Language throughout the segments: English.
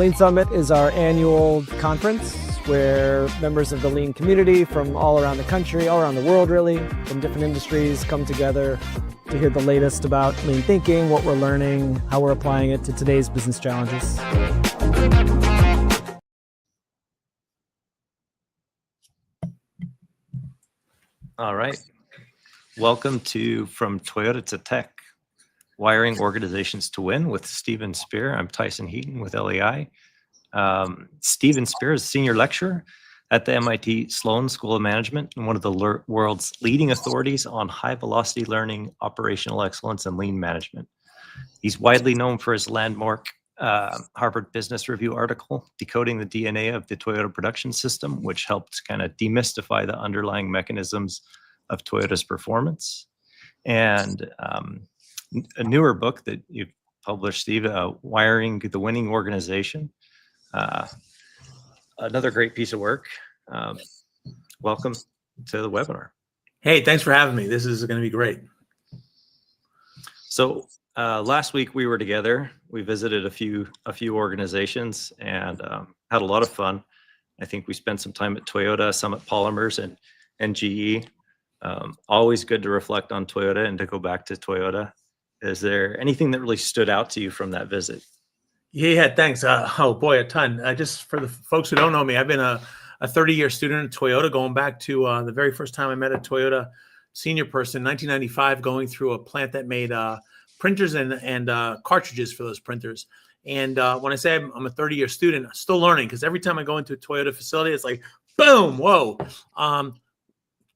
Lean Summit is our annual conference where members of the Lean community from all around the country, all around the world really, from different industries come together to hear the latest about Lean thinking, what we're learning, how we're applying it to today's business challenges. All right. Welcome to From Toyota to Tech, Wiring Organizations to Win with Steven Spear. I'm Tyson Heaton with LEI. Steven Spear is a senior lecturer at the MIT Sloan School of Management and one of the world's leading authorities on high-velocity learning, operational excellence, and lean management. He's widely known for his landmark Harvard Business Review article, Decoding the DNA of the Toyota Production System, which helped kind of demystify the underlying mechanisms of Toyota's performance. And a newer book that you've published, Steve, Wiring the Winning Organization. Another great piece of work. Welcome to the webinar. Hey, thanks for having me. This is going to be great. So last week we were together. We visited a few organizations and had a lot of fun. I think we spent some time at Toyota, Summit Polymers, and GE. Always good to reflect on Toyota and to go back to Toyota. Is there anything that really stood out to you from that visit? Yeah, thanks. Oh boy, a ton. Just for the folks who don't know me, I've been a 30-year student at Toyota, going back to the very first time I met a Toyota senior person, 1995, going through a plant that made printers and cartridges for those printers. And when I say I'm a 30-year student, I'm still learning, because every time I go into a Toyota facility, it's like, boom, whoa.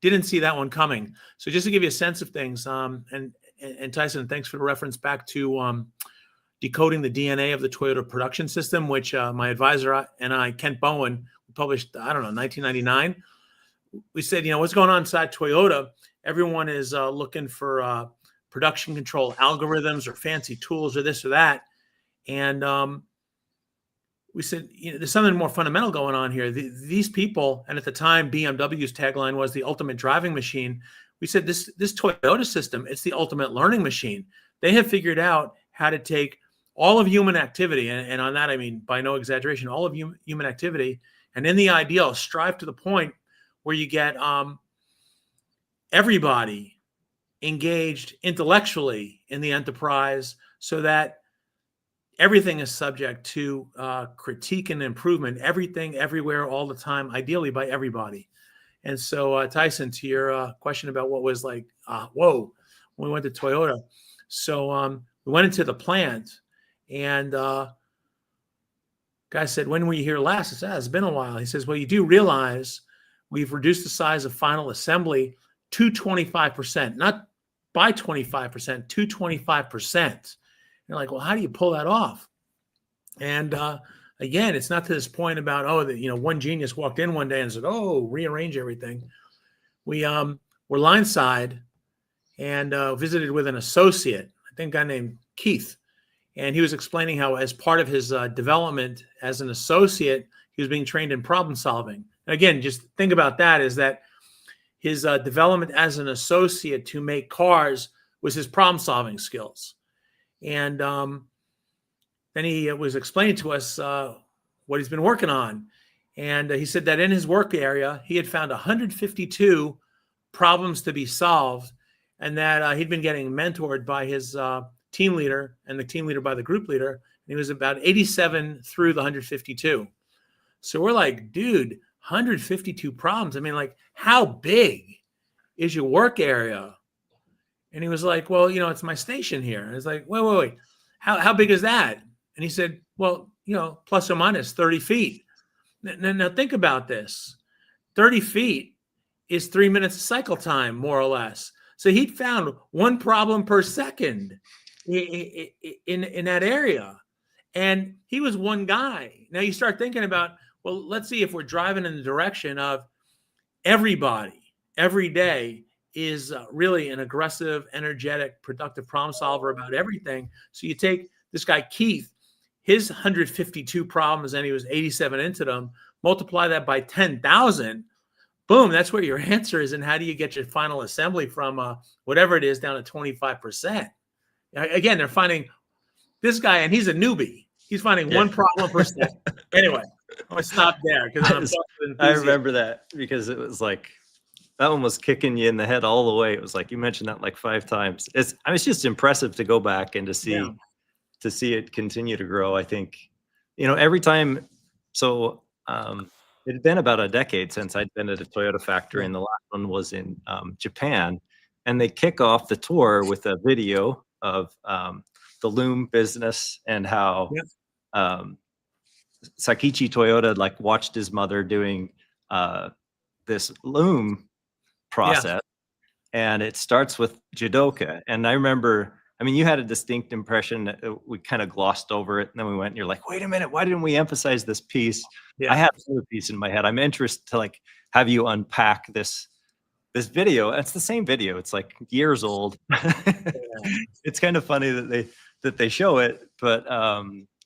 Didn't see that one coming. So just to give you a sense of things, and Tyson, thanks for the reference back to Decoding the DNA of the Toyota Production System, which my advisor and I, Kent Bowen, published, 1999. We said, what's going on inside Toyota? Everyone is looking for production control algorithms or fancy tools or this or that. And we said, there's something more fundamental going on here. These people, and at the time, BMW's tagline was the ultimate driving machine. We said this Toyota system, it's the ultimate learning machine. They have figured out how to take all of human activity, and on that I mean, by no exaggeration, all of human activity, and in the ideal, strive to the point where you get everybody engaged intellectually in the enterprise, so that everything is subject to critique and improvement, everything, everywhere, all the time, ideally by everybody. And so, Tyson, to your question about what was like, whoa, when we went to Toyota. So we went into the plant, and guy said, when were you here last? I said, it's been a while. He says, well, you do realize we've reduced the size of final assembly to 25%, not by 25%, to 25%. You're like, well, how do you pull that off? And again, it's not to this point about, one genius walked in one day and said, rearrange everything. We were line side and visited with an associate, I think a guy named Keith. And he was explaining how, as part of his development as an associate, he was being trained in problem solving. And again, just think about that, is that his development as an associate to make cars was his problem solving skills. And then he was explaining to us what he's been working on. And he said that in his work area, he had found 152 problems to be solved, and that he'd been getting mentored by his team leader and the team leader by the group leader. And he was about 87 through the 152. So we're like, dude, 152 problems. I mean, like, how big is your work area? And he was like, well, it's my station here. And it's like, wait. How big is that? And he said, well, plus or minus 30 feet. Now think about this. 30 feet is 3 minutes of cycle time, more or less. So he'd found one problem per second in that area. And he was one guy. Now you start thinking about, well, let's see if we're driving in the direction of everybody, every day, is really an aggressive, energetic, productive problem solver about everything. So you take this guy, Keith, his 152 problems, and he was 87 into them, multiply that by 10,000, boom, that's where your answer is. And how do you get your final assembly from whatever it is down to 25%? Again, they're finding this guy, and he's a newbie. He's finding Yeah. one problem per second. Anyway, I'm gonna stop there because I'm I remember that because it was like that one was kicking you in the head all the way. It was like you mentioned that like 5 times. It's just impressive to go back and to see it continue to grow. I think, every time. So it had been about a decade since I'd been at a Toyota factory, and the last one was in Japan. And they kick off the tour with a video of the loom business and how Sakichi Toyota like watched his mother doing this loom process, and it starts with Jidoka. And I remember, I mean, you had a distinct impression that we kind of glossed over it, and then we went and you're like, wait a minute, why didn't we emphasize this piece? I had another piece in my head. I'm interested to like have you unpack this video. It's the same video. It's like years old. It's kind of funny that they show it, but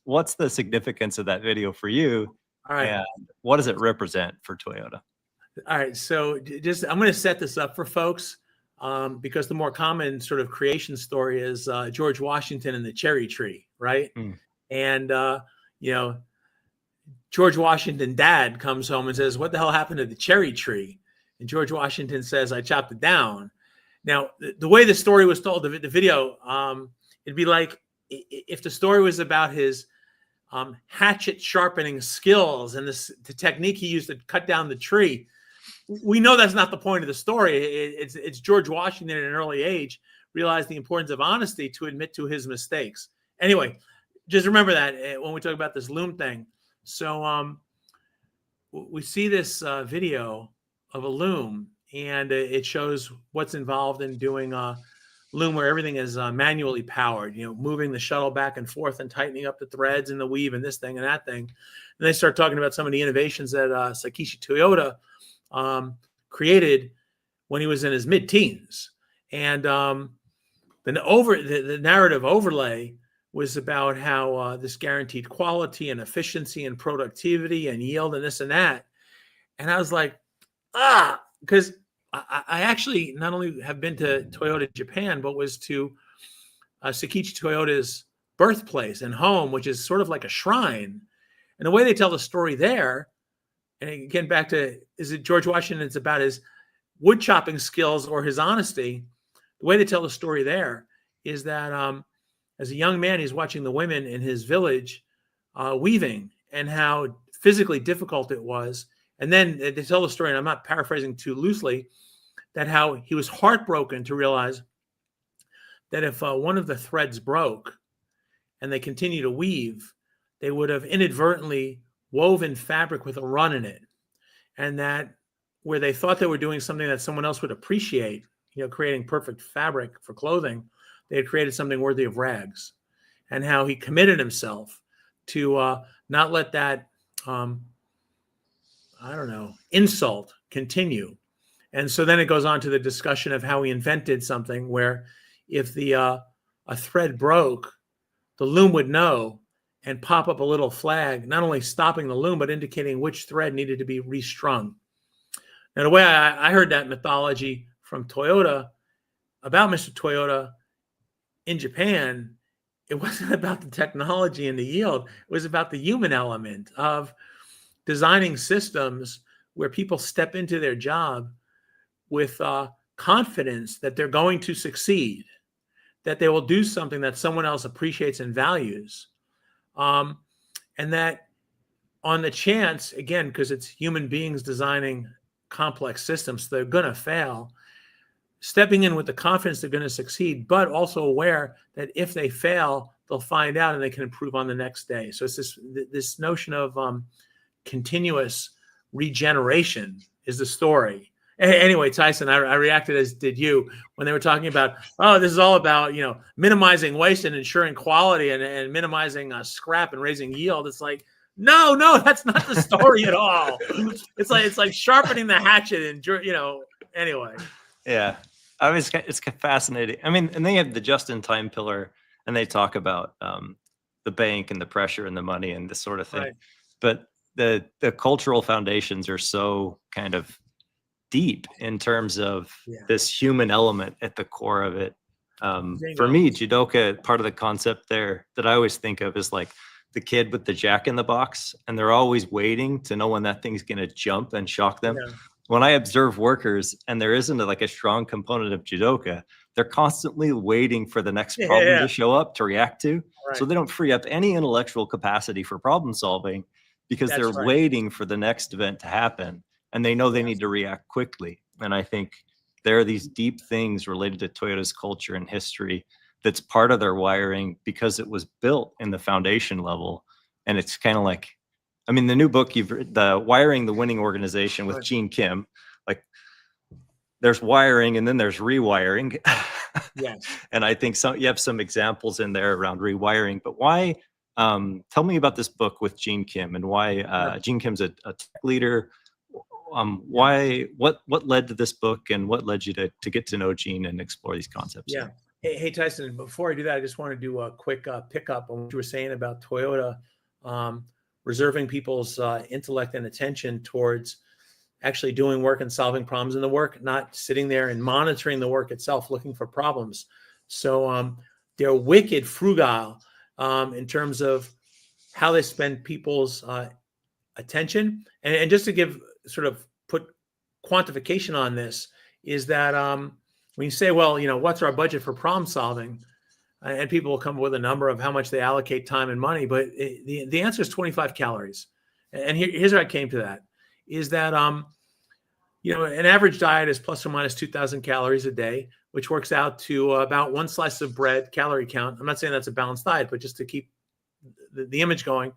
what's the significance of that video for you? All right. And what does it represent for Toyota? All right. So I'm going to set this up for folks because the more common sort of creation story is George Washington and the cherry tree, right? And, George Washington dad comes home and says, what the hell happened to the cherry tree? And George Washington says, I chopped it down. Now, the way the story was told, the video, it'd be like if the story was about his hatchet sharpening skills and the technique he used to cut down the tree. We know that's not the point of the story. It's George Washington at an early age realized the importance of honesty to admit to his mistakes. Anyway, just remember that when we talk about this loom thing. So we see this video of a loom, and it shows what's involved in doing a loom where everything is manually powered, moving the shuttle back and forth and tightening up the threads and the weave and this thing and that thing. And they start talking about some of the innovations that Sakichi Toyota created when he was in his mid-teens. And the narrative overlay was about how this guaranteed quality and efficiency and productivity and yield and this and that. And I was like, because I actually not only have been to Toyota Japan, but was to Sakichi Toyota's birthplace and home, which is sort of like a shrine. And the way they tell the story there, and again, back to, is it George Washington? It's about his wood chopping skills or his honesty. The way they tell the story there is that as a young man, he's watching the women in his village weaving and how physically difficult it was. And then they tell the story, and I'm not paraphrasing too loosely, that how he was heartbroken to realize that if one of the threads broke and they continue to weave, they would have inadvertently woven fabric with a run in it. And that where they thought they were doing something that someone else would appreciate, creating perfect fabric for clothing, they had created something worthy of rags. And how he committed himself to not let that, insult continue. And so then it goes on to the discussion of how he invented something where if a thread broke, the loom would know and pop up a little flag, not only stopping the loom, but indicating which thread needed to be restrung. Now, the way I heard that mythology from Toyota, about Mr. Toyota in Japan, it wasn't about the technology and the yield. It was about the human element of designing systems where people step into their job with confidence that they're going to succeed, that they will do something that someone else appreciates and values. And that on the chance, again, because it's human beings designing complex systems, so they're going to fail, stepping in with the confidence they're going to succeed, but also aware that if they fail, they'll find out and they can improve on the next day. So it's this notion of continuous regeneration is the story. Anyway, Tyson, I reacted as did you when they were talking about, this is all about, minimizing waste and ensuring quality and minimizing scrap and raising yield. It's like, no, that's not the story at all. It's like sharpening the hatchet and, anyway. Yeah. I mean, it's fascinating. I mean, and they have the just-in-time pillar, and they talk about the bank and the pressure and the money and this sort of thing. Right. But the cultural foundations are so kind of deep in terms of this human element at the core of it. For me, Jidoka, part of the concept there that I always think of is like the kid with the Jack in the Box, and they're always waiting to know when that thing's going to jump and shock them. Yeah. When I observe workers and there isn't like a strong component of Jidoka, they're constantly waiting for the next problem to show up to react to. Right. So they don't free up any intellectual capacity for problem solving because That's they're right. waiting for the next event to happen, and they know they need to react quickly. And I think there are these deep things related to Toyota's culture and history that's part of their wiring because it was built in the foundation level. And it's kind of like, I mean, the new book, the Wiring the Winning Organization with Gene Kim, like there's wiring and then there's rewiring. Yes. And I think you have some examples in there around rewiring, but why, tell me about this book with Gene Kim and why Gene Kim's a tech leader. Why, what led to this book and what led you to get to know Gene and explore these concepts? Yeah. Hey, Tyson, before I do that, I just want to do a quick pickup on what you were saying about Toyota reserving people's intellect and attention towards actually doing work and solving problems in the work, not sitting there and monitoring the work itself, looking for problems. So they're wicked frugal in terms of how they spend people's attention. And just to give sort of put quantification on this is that when you say, well, what's our budget for problem solving? And people will come up with a number of how much they allocate time and money, but the answer is 25 calories. And here's how I came to that, is that, an average diet is plus or minus 2,000 calories a day, which works out to about one slice of bread calorie count. I'm not saying that's a balanced diet, but just to keep the image going,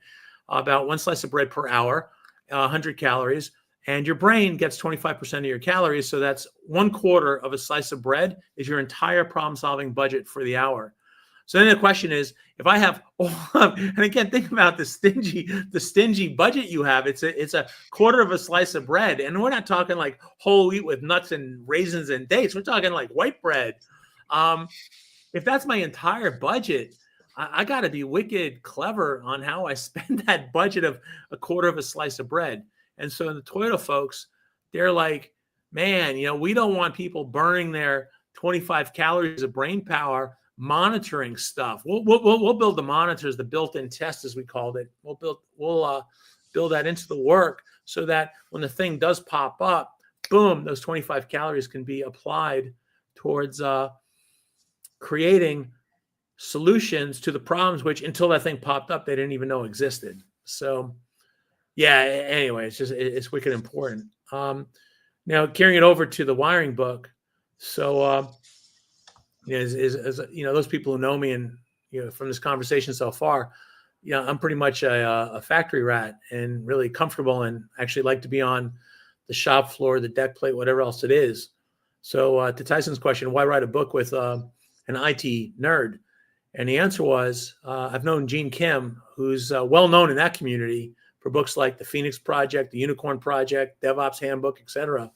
about one slice of bread per hour, 100 calories. And your brain gets 25% of your calories. So that's 1/4 of a slice of bread is your entire problem solving budget for the hour. So then the question is, if I have and again, think about the stingy budget you have. It's a 1/4 of a slice of bread. And we're not talking like whole wheat with nuts and raisins and dates. We're talking like white bread. If that's my entire budget, I got to be wicked clever on how I spend that budget of 1/4 of a slice of bread. And so the Toyota folks, they're like, man, we don't want people burning their 25 calories of brain power monitoring stuff. We'll build the monitors, the built-in test, as we called it. We'll build that into the work so that when the thing does pop up, boom, those 25 calories can be applied towards creating solutions to the problems, which until that thing popped up, they didn't even know existed. So yeah, anyway, it's wicked important. Now carrying it over to the wiring book. So, those people who know me and, from this conversation so far, I'm pretty much a factory rat and really comfortable and actually like to be on the shop floor, the deck plate, whatever else it is. So to Tyson's question, why write a book with an IT nerd? And the answer was, I've known Gene Kim, who's well known in that community for books like The Phoenix Project, The Unicorn Project, DevOps Handbook, etc.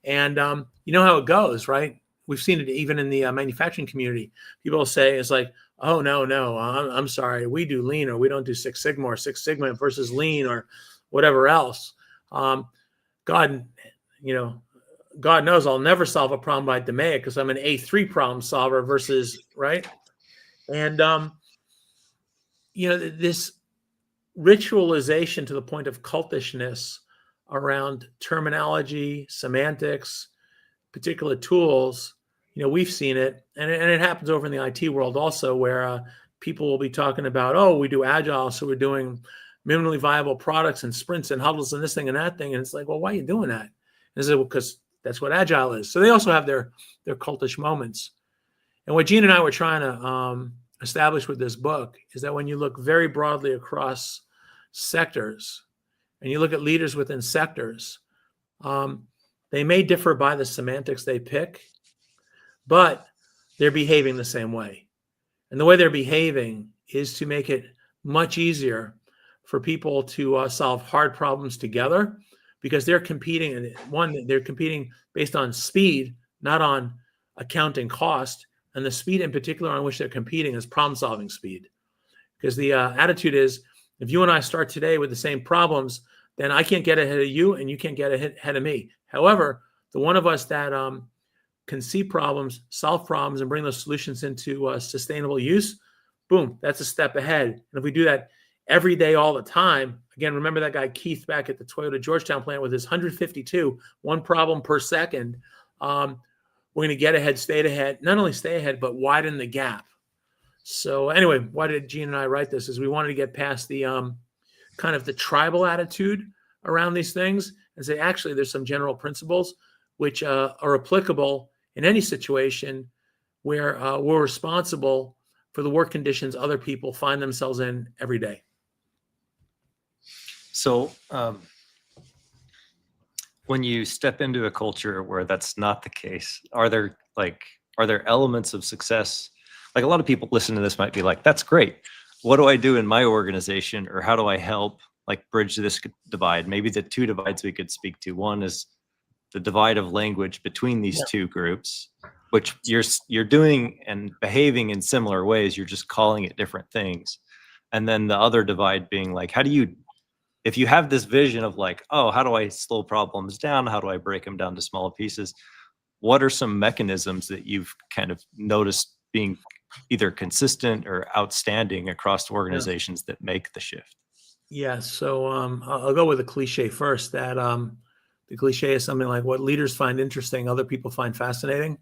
And you know how it goes, right? We've seen it even in the manufacturing community. People will say, it's like, oh, no, I'm sorry. We do lean, or we don't do Six Sigma, or Six Sigma versus lean, or whatever else. God knows I'll never solve a problem by DMAIC because I'm an A3 problem solver versus, right? And, this ritualization to the point of cultishness around terminology, semantics, particular tools, we've seen it. And it happens over in the IT world also, where people will be talking about, oh, we do agile, so we're doing minimally viable products and sprints and huddles and this thing and that thing. And it's like, well, why are you doing that? And it's like, well, because that's what agile is. So they also have their cultish moments. And what Gene and I were trying to establish with this book is that when you look very broadly across sectors and you look at leaders within sectors, they may differ by the semantics they pick, but they're behaving the same way. And the way they're behaving is to make it much easier for people to solve hard problems together, because they're competing. And they're competing based on speed, not on accounting cost. And the speed in particular on which they're competing is problem-solving speed. Because the attitude is, if you and I start today with the same problems, then I can't get ahead of you and you can't get ahead of me. However, the one of us that can see problems, solve problems, and bring those solutions into sustainable use, boom, that's a step ahead. And if we do that every day, all the time. Again, remember that guy Keith back at the Toyota Georgetown plant with his 152, one problem per second. We're going to get ahead, stay ahead, not only stay ahead, but widen the gap. So anyway, why did Gene and I write this? Is we wanted to get past the kind of the tribal attitude around these things and say, actually, there's some general principles which are applicable in any situation where we're responsible for the work conditions other people find themselves in every day. So when you step into a culture where that's not the case, are there elements of success? Like, a lot of people listen to this might be like, that's great. What do I do in my organization, or how do I help like bridge this divide? Maybe the two divides we could speak to. One is the divide of language between these two groups, which you're doing and behaving in similar ways. You're just calling it different things. And then the other divide being like, how do you, if you have this vision of like, oh, how do I slow problems down? How do I break them down to smaller pieces? What are some mechanisms that you've kind of noticed being either consistent or outstanding across organizations that make the shift? Yeah, so I'll go with a cliche first. That the cliche is something like, what leaders find interesting, other people find fascinating.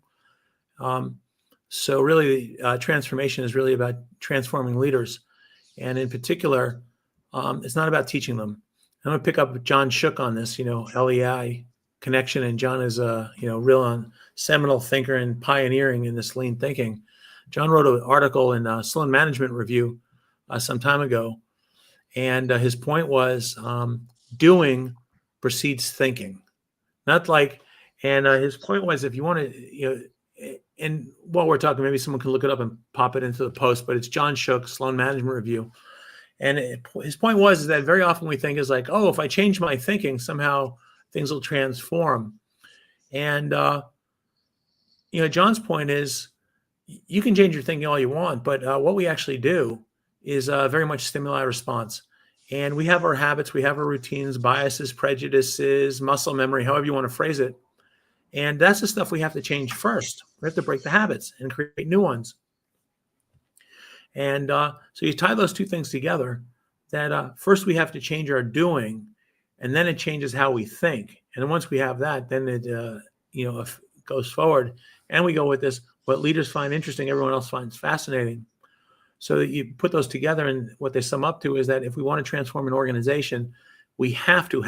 So really, transformation is really about transforming leaders. And in particular, it's not about teaching them. I'm going to pick up John Shook on this, LEI connection. And John is a, real seminal thinker and pioneering in this lean thinking. John wrote an article in Sloan Management Review some time ago. And his point was doing precedes thinking. Not like, and his point was, if you want to, and while we're talking, maybe someone can look it up and pop it into the post, but it's John Shook, Sloan Management Review. And his point was that very often we think is like, oh, if I change my thinking, somehow things will transform. And, John's point is, you can change your thinking all you want, but what we actually do is very much stimuli response. And we have our habits, we have our routines, biases, prejudices, muscle memory, however you want to phrase it. And that's the stuff we have to change first. We have to break the habits and create new ones. And so you tie those two things together, that first we have to change our doing, and then it changes how we think. And then once we have that, then it goes forward. And we go with this, what leaders find interesting, everyone else finds fascinating. So that you put those together, and what they sum up to is that if we want to transform an organization, we have to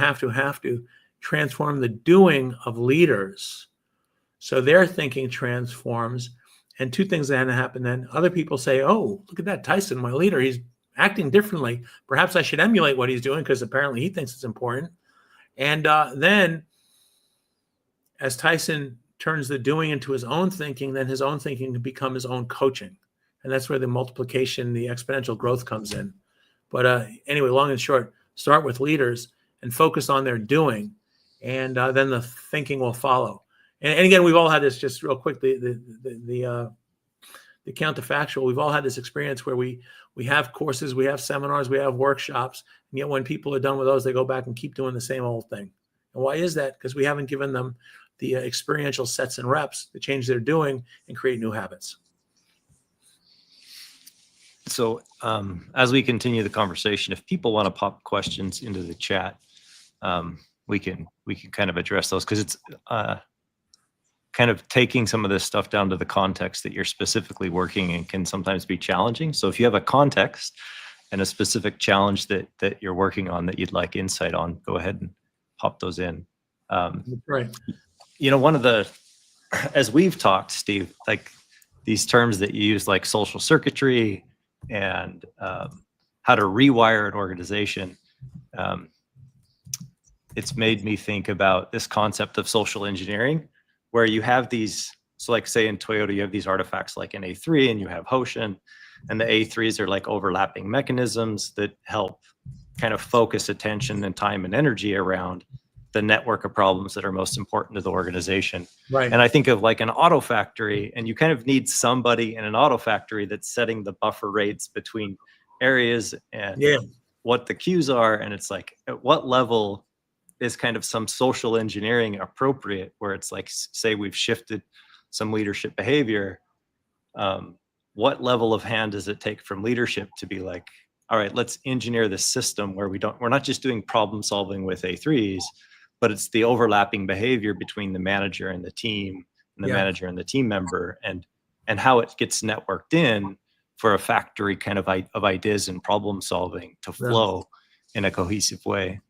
transform the doing of leaders. So their thinking transforms. And two things that happen then. Other people say, oh, look at that, Tyson, my leader, he's acting differently. Perhaps I should emulate what he's doing because apparently he thinks it's important. And then as Tyson turns the doing into his own thinking, then his own thinking can become his own coaching. And that's where the multiplication, the exponential growth comes in. But anyway, long and short, start with leaders and focus on their doing, and then the thinking will follow. And again, we've all had this, just real quick, the counterfactual. We've all had this experience where we have courses, we have seminars, we have workshops, and yet when people are done with those, they go back and keep doing the same old thing. And why is that? Because we haven't given them the experiential sets and reps to change their doing and create new habits. So as we continue the conversation, if people want to pop questions into the chat, we can kind of address those, because it's kind of taking some of this stuff down to the context that you're specifically working in can sometimes be challenging. So if you have a context and a specific challenge that you're working on that you'd like insight on, go ahead and pop those in. Right. One of the, as we've talked, Steve, like these terms that you use, like social circuitry and how to rewire an organization, it's made me think about this concept of social engineering, where you have these, so like say in Toyota, you have these artifacts like an A3 and you have Hoshin, and the A3s are like overlapping mechanisms that help kind of focus attention and time and energy around the network of problems that are most important to the organization. Right. And I think of like an auto factory, and you kind of need somebody in an auto factory that's setting the buffer rates between areas and what the cues are. And it's like, at what level is kind of some social engineering appropriate, where it's like, say we've shifted some leadership behavior. What level of hand does it take from leadership to be like, all right, let's engineer this system where we're not just doing problem solving with A3s, but it's the overlapping behavior between the manager and the team, and the manager and the team member, and how it gets networked in for a factory kind of ideas and problem solving to flow in a cohesive way.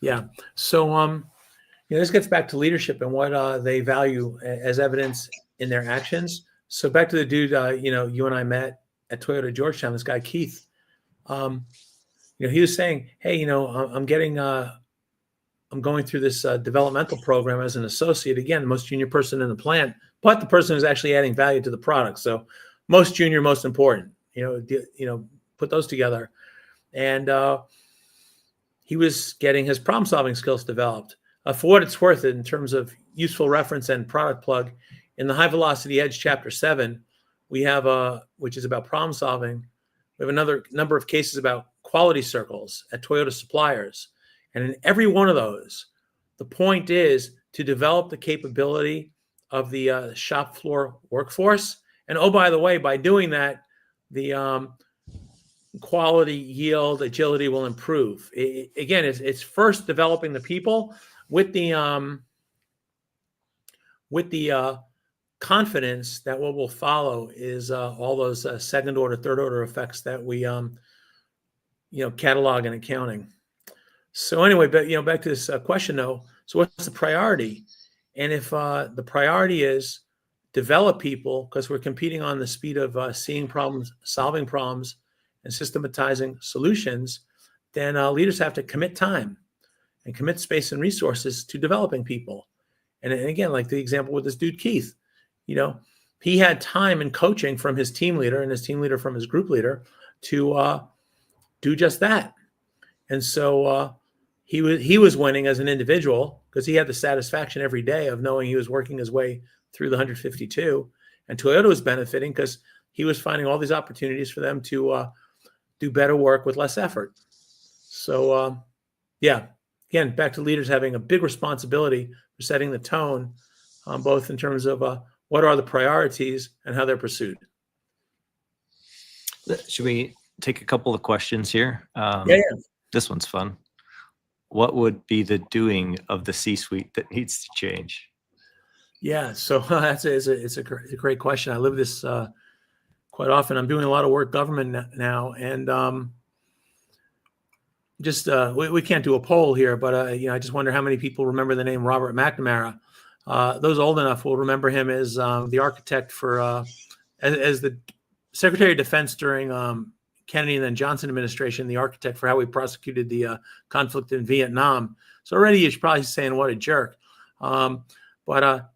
Yeah. So, this gets back to leadership and what they value as evidence in their actions. So back to the dude, you and I met at Toyota Georgetown, this guy, Keith. He was saying, hey, I'm going through this developmental program as an associate. Again, the most junior person in the plant, but the person who's actually adding value to the product. So most junior, most important, put those together. And he was getting his problem solving skills developed. For what it's worth, in terms of useful reference and product plug, in the High Velocity Edge Chapter 7, we have which is about problem solving. We have another number of cases about quality circles at Toyota suppliers. And in every one of those, the point is to develop the capability of the shop floor workforce. And oh, by the way, by doing that, the quality, yield, agility will improve. Again, it's first developing the people with the confidence that what will follow is all those second order, third order effects that we catalog in accounting. So anyway, but back to this question though. So what's the priority? And if the priority is develop people, because we're competing on the speed of seeing problems, solving problems, and systematizing solutions, then leaders have to commit time and commit space and resources to developing people. And again, like the example with this dude, Keith, he had time and coaching from his team leader and his team leader from his group leader to do just that. And so he was winning as an individual because he had the satisfaction every day of knowing he was working his way through the 152. And Toyota was benefiting because he was finding all these opportunities for them to do better work with less effort. So, again, back to leaders having a big responsibility for setting the tone, both in terms of what are the priorities and how they're pursued. Should we take a couple of questions here? This one's fun. What would be the doing of the C-suite that needs to change? Yeah, so it's a great question. I live this quite often. I'm doing a lot of work government now, and we can't do a poll here, but I just wonder how many people remember the name Robert McNamara. Those old enough will remember him as the architect for as the Secretary of Defense during Kennedy and then Johnson administration, the architect for how we prosecuted the conflict in Vietnam. So already you're probably saying what a jerk. But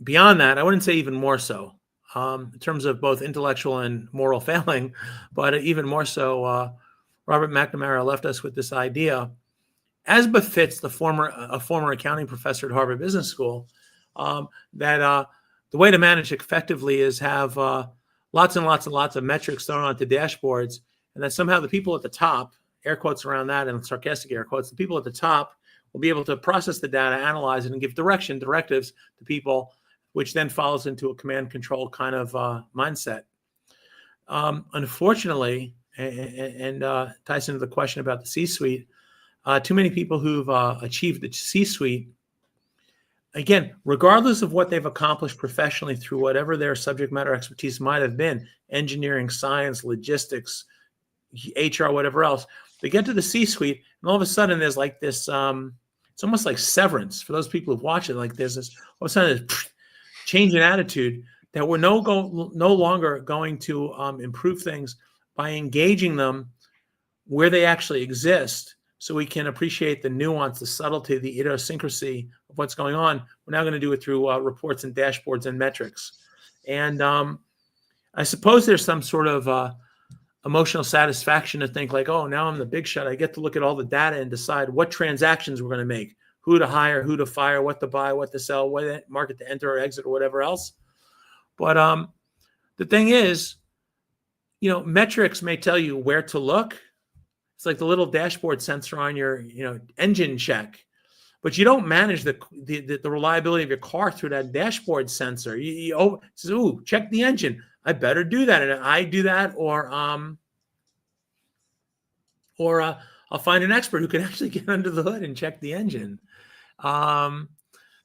beyond that, I wouldn't say even more so in terms of both intellectual and moral failing, but even more so, Robert McNamara left us with this idea, as befits a former accounting professor at Harvard Business School, that the way to manage effectively is have lots and lots and lots of metrics thrown onto dashboards, and that somehow the people at the top, air quotes around that and sarcastic air quotes, the people at the top will be able to process the data, analyze it, and give directives to people, which then follows into a command control kind of mindset. Unfortunately, and ties into the question about the C-suite, too many people who've achieved the C-suite, again, regardless of what they've accomplished professionally through whatever their subject matter expertise might have been, engineering, science, logistics, HR, whatever else, they get to the C-suite, and all of a sudden there's like this, it's almost like Severance for those people who've watched it. Like there's this, all of a sudden this change in attitude that we're no longer going to improve things by engaging them where they actually exist, so we can appreciate the nuance, the subtlety, the idiosyncrasy of what's going on. We're now going to do it through reports and dashboards and metrics. And I suppose there's some sort of emotional satisfaction to think like, oh, now I'm the big shot. I get to look at all the data and decide what transactions we're going to make, who to hire, who to fire, what to buy, what to sell, what market to enter or exit or whatever else. But the thing is, metrics may tell you where to look. It's like the little dashboard sensor on your, engine check, but you don't manage the reliability of your car through that dashboard sensor. You check the engine. I better do that, and I do that, or or I'll find an expert who can actually get under the hood and check the engine.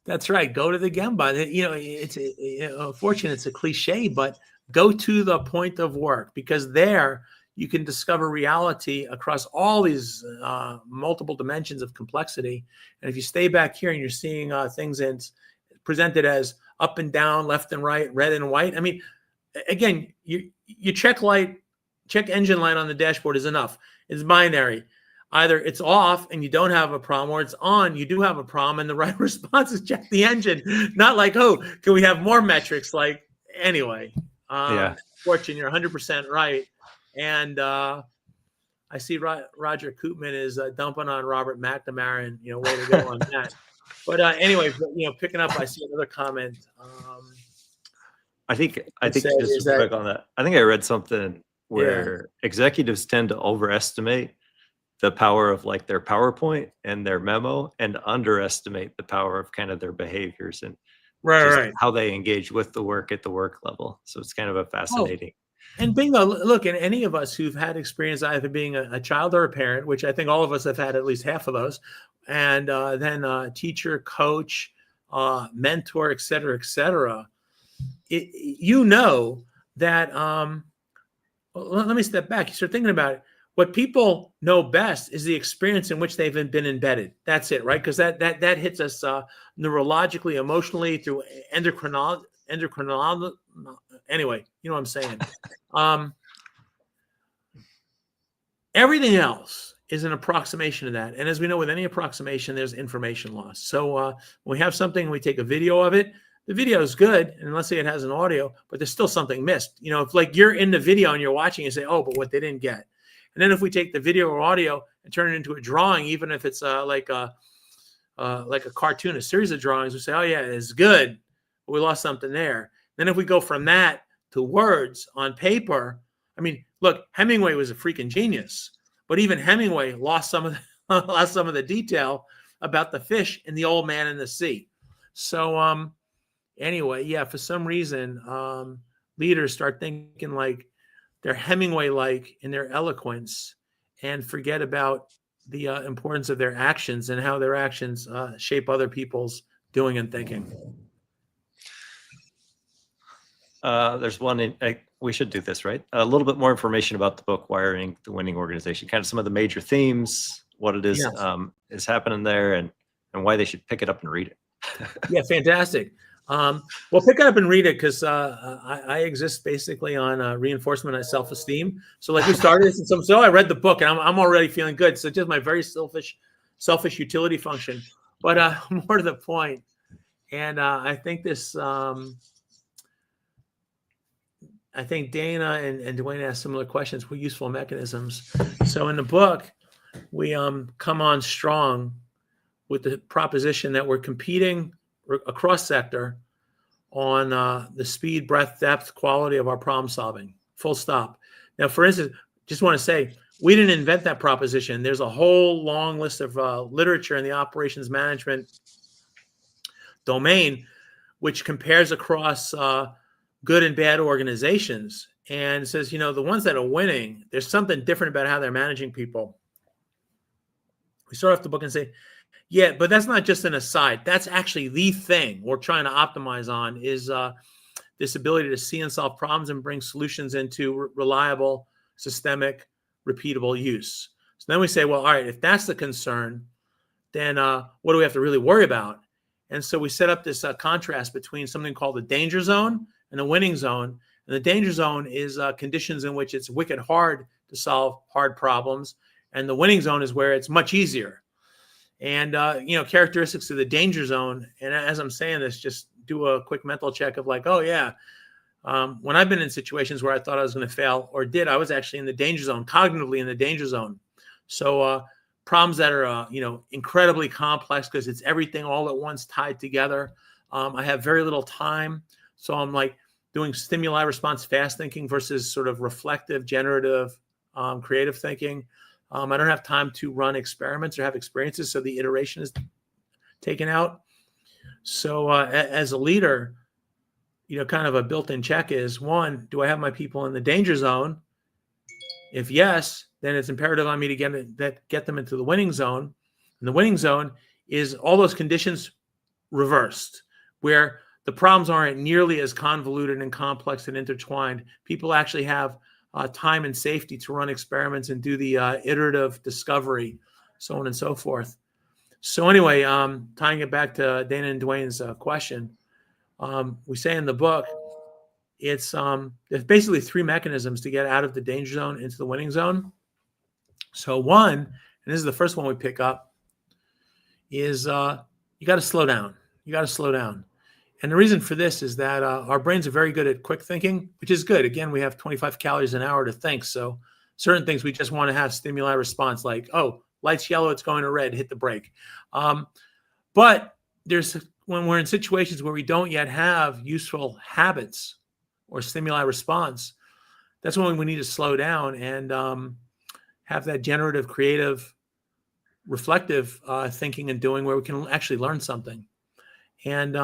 That's right. Go to the Gemba. It's unfortunate, it's a cliche, but go to the point of work, because there you can discover reality across all these multiple dimensions of complexity. And if you stay back here and you're seeing things presented as up and down, left and right, red and white, I mean, again, you check engine light on the dashboard is enough. It's binary. Either it's off and you don't have a problem, or it's on, you do have a problem, and the right response is check the engine. Not like, oh, can we have more metrics? Like, anyway, Fortune, you're 100% right. And I see Roger Koopman is dumping on Robert McNamara, and way to go on that. But anyway, picking up, I see another comment. I think just quick on that. I think I read something where executives tend to overestimate the power of like their PowerPoint and their memo, and underestimate the power of kind of their behaviors and how they engage with the work at the work level. So it's kind of a fascinating. And bingo, look, and any of us who've had experience either being a child or a parent, which I think all of us have had at least half of those, and then teacher, coach, mentor, et cetera, that, let me step back. You start thinking about it. What people know best is the experience in which they've been embedded. That's it, right? Because that hits us neurologically, emotionally, through endocrinology. Anyway, you know what I'm saying. Everything else is an approximation of that. And as we know, with any approximation, there's information loss. So when we have something, we take a video of it. The video is good, and let's say it has an audio, but there's still something missed. If like you're in the video and you're watching, you say, oh, but what they didn't get. And then if we take the video or audio and turn it into a drawing, even if it's like a cartoon, a series of drawings, we say, oh yeah, it's good, but we lost something there. Then if we go from that to words on paper, I mean, look, Hemingway was a freaking genius, but even Hemingway lost some of the detail about the fish and the old man in the sea. So anyway, for some reason, leaders start thinking like they're Hemingway-like in their eloquence, and forget about the importance of their actions and how their actions shape other people's doing and thinking. There's one, we should do this, right? A little bit more information about the book, Wiring the Winning Organization, kind of some of the major themes, what it is is happening there, and why they should pick it up and read it. Yeah, fantastic. Well, pick it up and read it, because I exist basically on reinforcement of self-esteem. So like we started this, and I read the book and I'm already feeling good. So just my very selfish utility function. But more to the point, and I think this, I think Dana and Dwayne asked similar questions. What useful mechanisms? So in the book, we come on strong with the proposition that we're competing across sector on the speed, breadth, depth, quality of our problem solving, full stop. Now, for instance, just want to say, we didn't invent that proposition. There's a whole long list of literature in the operations management domain, which compares across good and bad organizations, and says, the ones that are winning, there's something different about how they're managing people. We start off the book and say, yeah, but that's not just an aside. That's actually the thing we're trying to optimize on, is this ability to see and solve problems and bring solutions into reliable, systemic, repeatable use. So then we say, well, all right, if that's the concern, then what do we have to really worry about? And so we set up this contrast between something called the danger zone and the winning zone. And the danger zone is conditions in which it's wicked hard to solve hard problems. And the winning zone is where it's much easier. And, characteristics of the danger zone. And as I'm saying this, just do a quick mental check of like, oh, yeah. When I've been in situations where I thought I was going to fail I was actually in the danger zone, cognitively in the danger zone. So problems that are, incredibly complex because it's everything all at once tied together. I have very little time. So I'm like doing stimuli response fast thinking versus sort of reflective, generative, creative thinking. I don't have time to run experiments or have experiences, so the iteration is taken out. So as a leader, kind of a built-in check is, one, do I have my people in the danger zone? If yes, then it's imperative on me to get them into the winning zone. And the winning zone is all those conditions reversed, where the problems aren't nearly as convoluted and complex and intertwined. People actually have time and safety to run experiments and do the iterative discovery, so on and so forth. So anyway, tying it back to Dana and Dwayne's question, we say in the book, there's basically 3 mechanisms to get out of the danger zone into the winning zone. So one, and this is the first one we pick up, is you got to slow down. You got to slow down. And the reason for this is that our brains are very good at quick thinking, which is good. Again, we have 25 calories an hour to think. So certain things we just want to have stimuli response, like, oh, light's yellow, it's going to red, hit the brake. But when we're in situations where we don't yet have useful habits or stimuli response, that's when we need to slow down and have that generative, creative, reflective thinking and doing, where we can actually learn something. And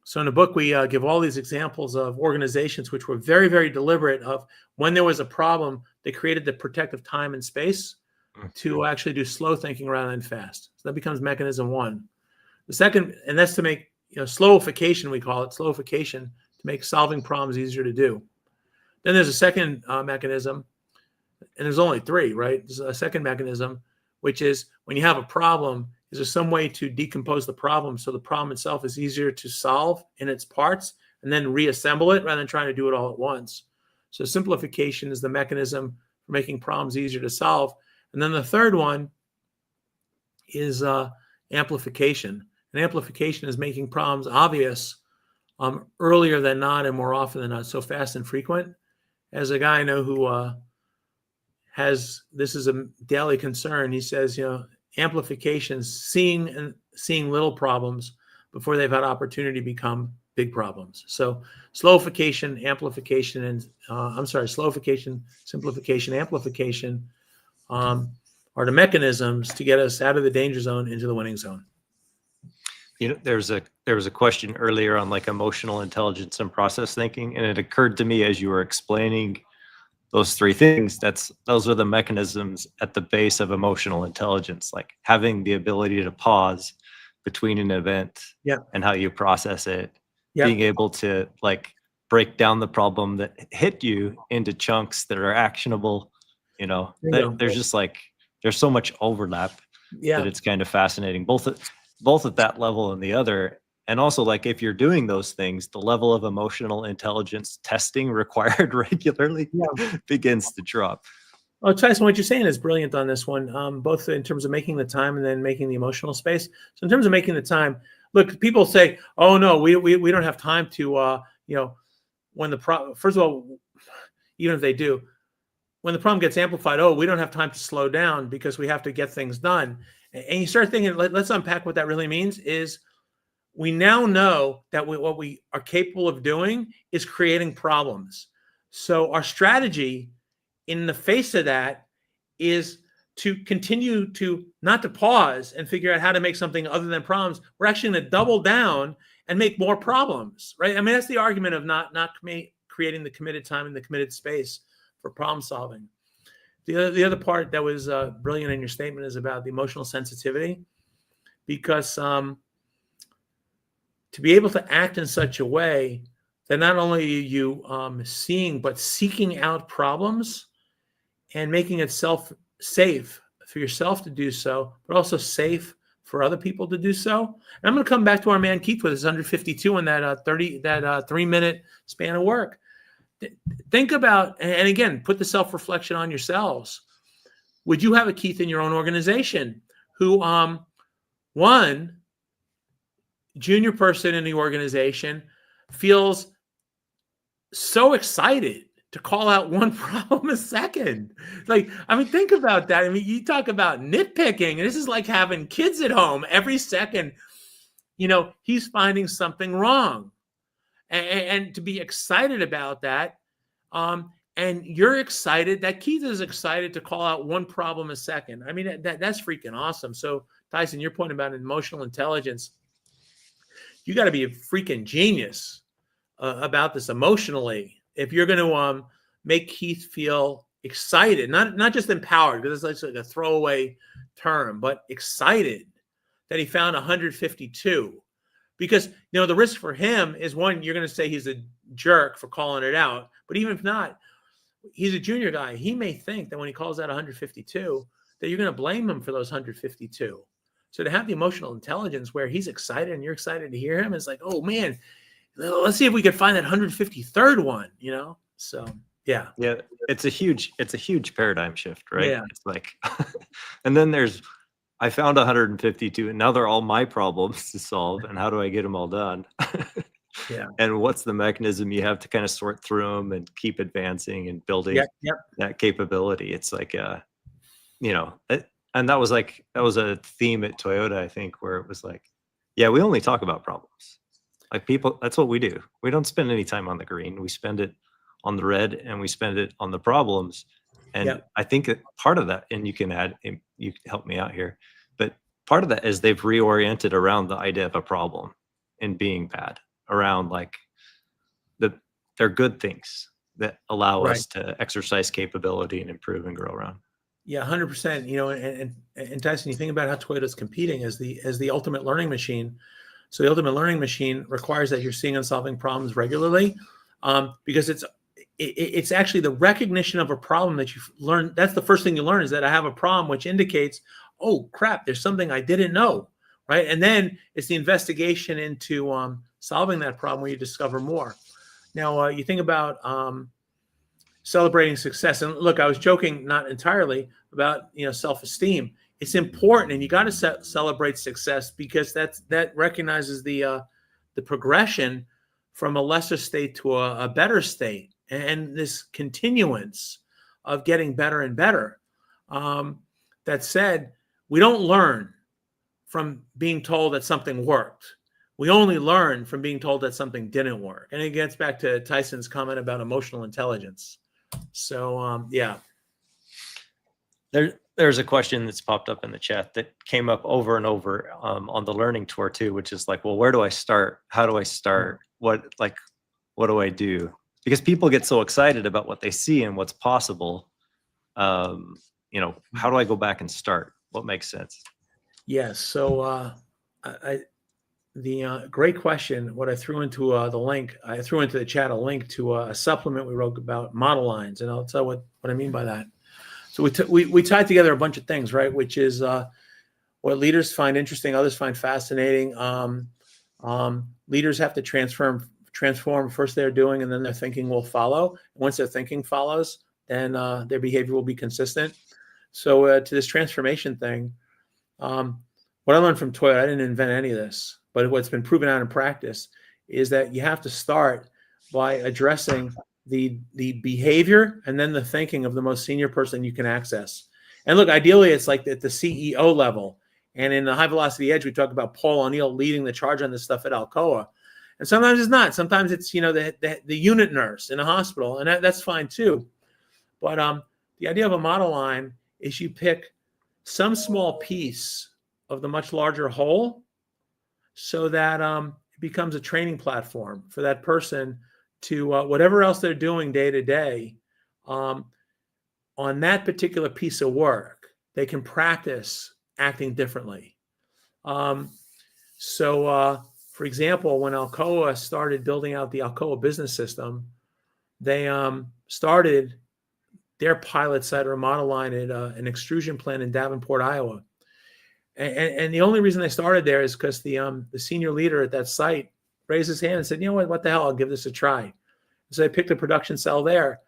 so in the book, we give all these examples of organizations which were very, very deliberate of when there was a problem, they created the protective time and space to actually do slow thinking rather than fast. So that becomes mechanism one. The second, and that's to make, slowification, we call it, slowification, to make solving problems easier to do. Then there's a second mechanism, and there's only 3, right? There's a second mechanism, which is when you have a problem, is there some way to decompose the problem so the problem itself is easier to solve in its parts and then reassemble it rather than trying to do it all at once? So simplification is the mechanism for making problems easier to solve. And then the third one is amplification. And amplification is making problems obvious earlier than not and more often than not, so fast and frequent. As a guy I know who this is a daily concern, he says, amplification, seeing little problems before they've had opportunity to become big problems. So slowification, amplification, and slowification, simplification, amplification are the mechanisms to get us out of the danger zone into the winning zone. There was a question earlier on like emotional intelligence and process thinking, and it occurred to me as you were explaining those 3 things, those are the mechanisms at the base of emotional intelligence, like having the ability to pause between an event and how you process it, being able to like break down the problem that hit you into chunks that are actionable. There's just like, there's so much overlap that it's kind of fascinating, both at that level and the other. And also, like, if you're doing those things, the level of emotional intelligence testing required regularly begins to drop. Well, Tyson, what you're saying is brilliant on this one, both in terms of making the time and then making the emotional space. So in terms of making the time, look, people say, oh, no, we don't have time to, when first of all, even if they do, when the problem gets amplified, oh, we don't have time to slow down because we have to get things done. And you start thinking, let's unpack what that really means is, we now know that what we are capable of doing is creating problems. So our strategy in the face of that is to continue to not to pause and figure out how to make something other than problems. We're actually going to double down and make more problems, right? I mean, that's the argument of not creating the committed time and the committed space for problem solving. The other part that was brilliant in your statement is about the emotional sensitivity, because to be able to act in such a way that not only are you seeing, but seeking out problems and making it safe for yourself to do so, but also safe for other people to do so. And I'm going to come back to our man Keith with his 152 in that 3-minute span of work. Think about, and again, put the self-reflection on yourselves. Would you have a Keith in your own organization who, one junior person in the organization feels so excited to call out one problem a second? Like, I mean, think about that. I mean, you talk about nitpicking, and this is like having kids at home. Every second, he's finding something wrong. And to be excited about that, and you're excited, that Keith is excited to call out one problem a second. I mean, that's freaking awesome. So, Tyson, your point about emotional intelligence, you got to be a freaking genius about this emotionally if you're going to make Keith feel excited, not just empowered, because it's like a throwaway term, but excited that he found 152. Because, the risk for him is, one, you're going to say he's a jerk for calling it out. But even if not, he's a junior guy. He may think that when he calls out 152, that you're going to blame him for those 152. So to have the emotional intelligence where he's excited and you're excited to hear him, it's like, oh man, let's see if we can find that 153rd one, So yeah. Yeah. It's a huge paradigm shift, right? Yeah. It's like, and then I found 152 and now they're all my problems to solve. And how do I get them all done? Yeah. And what's the mechanism you have to kind of sort through them and keep advancing and building that capability? It's like, and that was a theme at Toyota, I think, where it was like, yeah, we only talk about problems. Like people, that's what we do. We don't spend any time on the green. We spend it on the red and we spend it on the problems. And I think that part of that, and you can help me out here, but part of that is they've reoriented around the idea of a problem and being bad, around like they're good things that allow us to exercise capability and improve and grow around. Yeah, 100%. And Tyson, you think about how Toyota's competing as the ultimate learning machine. So the ultimate learning machine requires that you're seeing and solving problems regularly, because it's actually the recognition of a problem that you've learned. That's the first thing you learn, is that I have a problem, which indicates, oh crap, there's something I didn't know, right? And then it's the investigation into solving that problem where you discover more. Now, you think about celebrating success. And look, I was joking, not entirely, about self-esteem. It's important, and you got to celebrate success, because that recognizes the progression from a lesser state to a better state, and this continuance of getting better and better. That said, we don't learn from being told that something worked. We only learn from being told that something didn't work. And it gets back to Tyson's comment about emotional intelligence. So, yeah. There's a question that's popped up in the chat that came up over and over on the learning tour too, which is like, well, where do I start? How do I start? What do I do? Because people get so excited about what they see and what's possible. How do I go back and start? What makes sense? Yes. So the great question. What I threw into the link, I threw into the chat a link to a supplement we wrote about model lines, and I'll tell what I mean by that. So we tied together a bunch of things, right? Which is what leaders find interesting, others find fascinating. Leaders have to transform first they're doing, and then their thinking will follow. Once their thinking follows, then their behavior will be consistent. So to this transformation thing, what I learned from Toyota, I didn't invent any of this, but what's been proven out in practice is that you have to start by addressing the behavior and then the thinking of the most senior person you can access. And look, ideally, it's like at the CEO level. And in the High Velocity Edge, we talk about Paul O'Neill leading the charge on this stuff at Alcoa. And sometimes it's not. Sometimes it's the unit nurse in a hospital, and that's fine too. But the idea of a model line is you pick some small piece of the much larger whole, so that it becomes a training platform for that person to whatever else they're doing day to day, on that particular piece of work, they can practice acting differently. So, for example, when Alcoa started building out the Alcoa business system, they started their pilot site or model line at an extrusion plant in Davenport, Iowa. And the only reason they started there is because the senior leader at that site raised his hand and said, you know what the hell, I'll give this a try. So they picked a production cell there.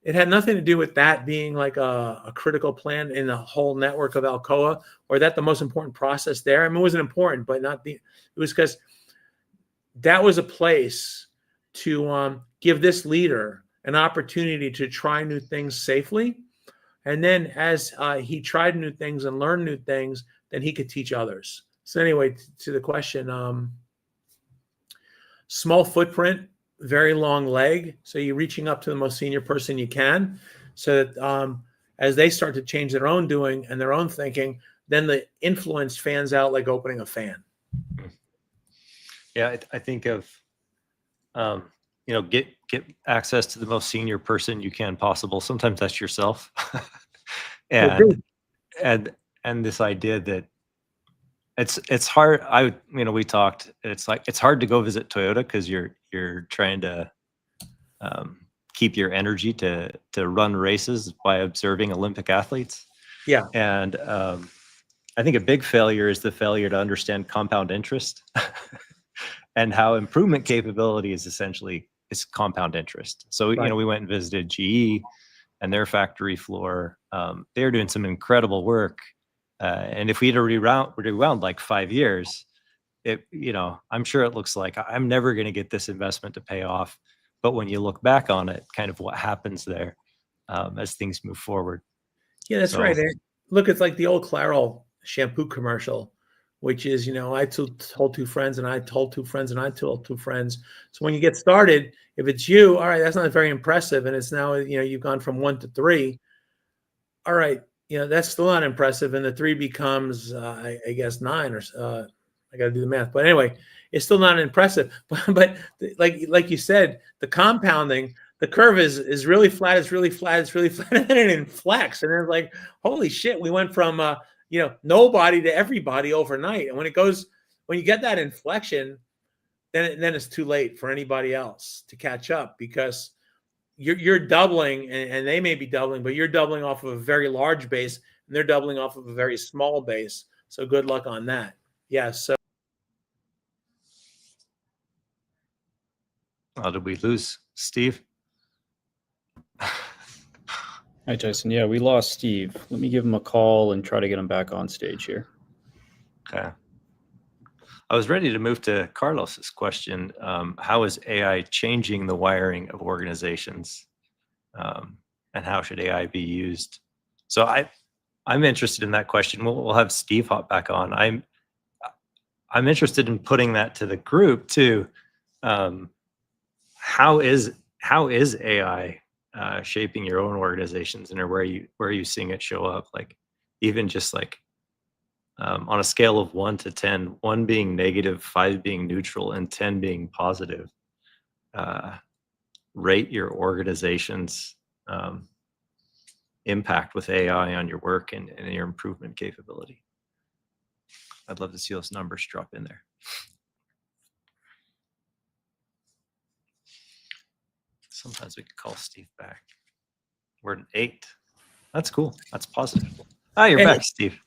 It had nothing to do with that being like a critical plant in the whole network of Alcoa, or that the most important process there. I mean, it wasn't important, but it was because that was a place to give this leader an opportunity to try new things safely. And then as he tried new things and learned new things, then he could teach others. So anyway, to the question, small footprint, very long leg. So you're reaching up to the most senior person you can, so that as they start to change their own doing and their own thinking, then the influence fans out like opening a fan. Yeah, I think of get access to the most senior person you can possible. Sometimes that's yourself. and this idea that it's hard. We talked, it's like, it's hard to go visit Toyota because you're trying to keep your energy to run races by observing Olympic athletes. Yeah. And I think a big failure is the failure to understand compound interest and how improvement capability is essentially compound interest. So, Right. We went and visited GE and their factory floor. They're doing some incredible work. And if we had rewound like 5 years, I'm sure it looks like I'm never going to get this investment to pay off. But when you look back on it, kind of what happens there as things move forward. Yeah, that's right. And look, it's like the old Clairol shampoo commercial, which is, I told two friends and I told two friends and I told two friends. So when you get started, if it's you, all right, that's not very impressive. And it's now, you've gone from 1 to 3. All right. That's still not impressive. And the 3 becomes, I guess 9 or I got to do the math. But anyway, it's still not impressive. But like you said, the compounding, the curve is really flat. It's really flat. It's really flat. And then it inflects. And it's like, holy shit, we went from, nobody to everybody overnight. And when you get that inflection, then it's too late for anybody else to catch up, because you're doubling and they may be doubling, but you're doubling off of a very large base and they're doubling off of a very small base. So good luck on that. Yeah. So. Oh, did we lose Steve? Hi, Tyson. Yeah, we lost Steve. Let me give him a call and try to get him back on stage here. Okay. I was ready to move to Carlos's question. How is AI changing the wiring of organizations? And how should AI be used? So I'm interested in that question. We'll have Steve hop back on. I'm interested in putting that to the group too. How is AI shaping your own organizations, and where are you seeing it show up? Like, even just like on a scale of 1 to 10, 1 being negative, 5 being neutral, and 10 being positive, rate your organization's impact with AI on your work and your improvement capability. I'd love to see those numbers drop in there. Sometimes we can call Steve back. We're at 8. That's cool. That's positive. Ah, you're back, Steve.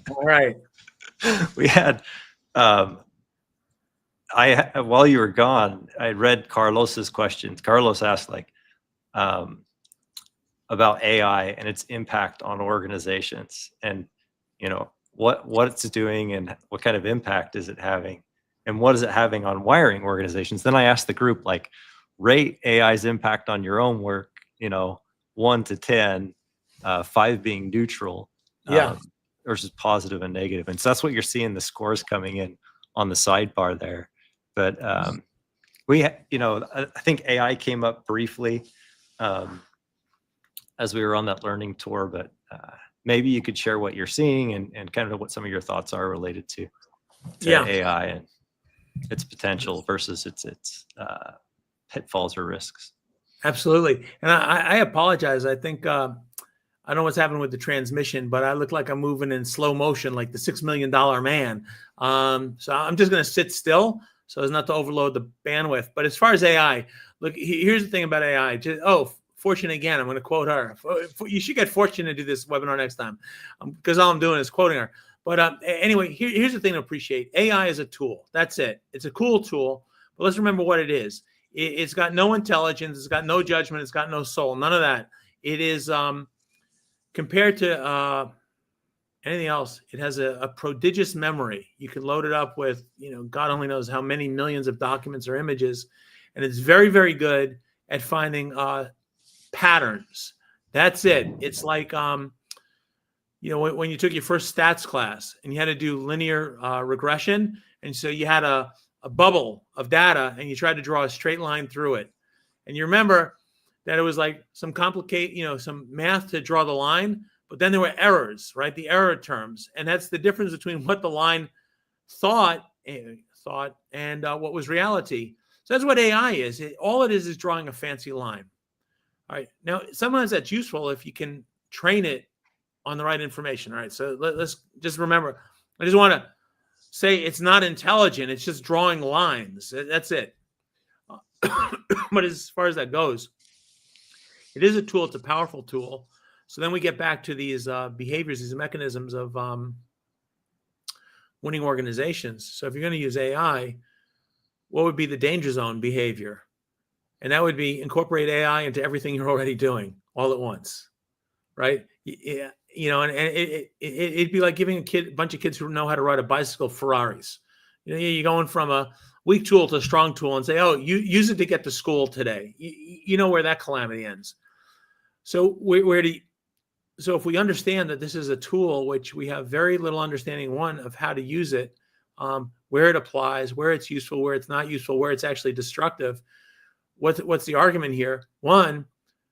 All right. We had, while you were gone, I read Carlos's questions. Carlos asked about AI and its impact on organizations, and what it's doing and what kind of impact is it having, and what is it having on wiring organizations. Then I asked the group, rate AI's impact on your own work, 1 to 10, 5 being neutral, versus positive and negative. And so that's what you're seeing, the scores coming in on the sidebar there. But I think AI came up briefly as we were on that learning tour, but maybe you could share what you're seeing and kind of what some of your thoughts are related to AI and its potential versus its pitfalls or risks. Absolutely. And I apologize. I think, I don't know what's happening with the transmission, but I look like I'm moving in slow motion, like the $6 million man. So I'm just going to sit still so as not to overload the bandwidth. But as far as AI, look, here's the thing about AI. Fortune again, I'm going to quote her. You should get Fortune to do this webinar next time, because all I'm doing is quoting her. But anyway, here's the thing to appreciate. AI is a tool. That's it. It's a cool tool. But let's remember what it is. It's got no intelligence. It's got no judgment. It's got no soul. None of that. It is, compared to anything else, it has a prodigious memory. You can load it up with, God only knows how many millions of documents or images. And it's very, very good at finding patterns. That's it. It's like, when you took your first stats class and you had to do linear regression. And so you had a bubble of data and you tried to draw a straight line through it. And you remember that it was like some some math to draw the line, but then there were errors, right? The error terms. And that's the difference between what the line thought and what was reality. So that's what AI is. All it is drawing a fancy line. All right. Now, sometimes that's useful if you can train it on the right information. All right. So let's just remember, I just want to say it's not intelligent. It's just drawing lines. That's it. But as far as that goes, it is a tool. It's a powerful tool. So then we get back to these behaviors, these mechanisms of winning organizations. So if you're going to use AI, what would be the danger zone behavior? And that would be incorporate AI into everything you're already doing all at once, right? Yeah, and it'd be like giving a bunch of kids who know how to ride a bicycle Ferraris. You're going from a weak tool to a strong tool and say, oh, you use it to get to school today. You know where that calamity ends. So so if we understand that this is a tool which we have very little understanding, one, of how to use it, where it applies, where it's useful, where it's not useful, where it's actually destructive. What's the argument here? One,